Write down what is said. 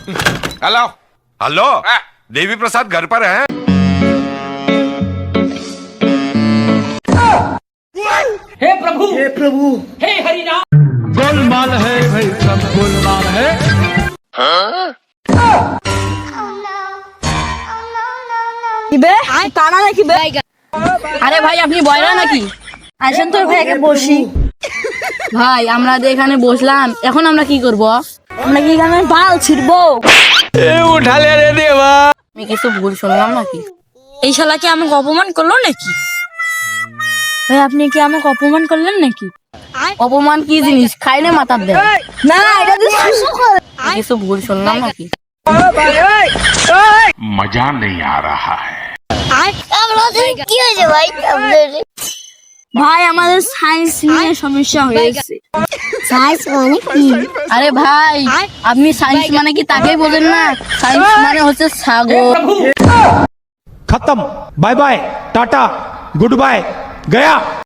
Hello hello हाँ। देवी प्रसाद घर पर है? हे प्रभु हे हरि राम। गोलमाल है भाई, सब गोलमाल है। টানা নাকি আরে ভাই আপনি বয়রা নাকি? আসেন তো ভাই আগে বসি। ভাই আমরা তো এখানে বসলাম, এখন আমরা কি করব? আমরা কি এখানে বাল ছিড়বো? उठा ले रे देवा। আমি কিছু ভুল শুনলাম নাকি? এই শালা কি আমাকে অপমান করলো নাকি? ভাই আপনি কি আমাকে অপমান করলেন নাকি? অপমান কি জিনিস? খাইলে মাথার দেয় না, এটা তো সুসু করে। কিছু ভুল শুনলাম নাকি? मजा नहीं आ रहा है। কি হয়েছে ভাই আপনাদের? ভাই আমাদের সায়েন্স নিয়ে সমস্যা হয়েছে। সায়েন্স মানে কি? আরে ভাই আপনি সায়েন্স মানে কি তাকেই বোঝেন না? সায়েন্স মানে হচ্ছে ছাগল। खत्म, bye bye, tata, goodbye, गया।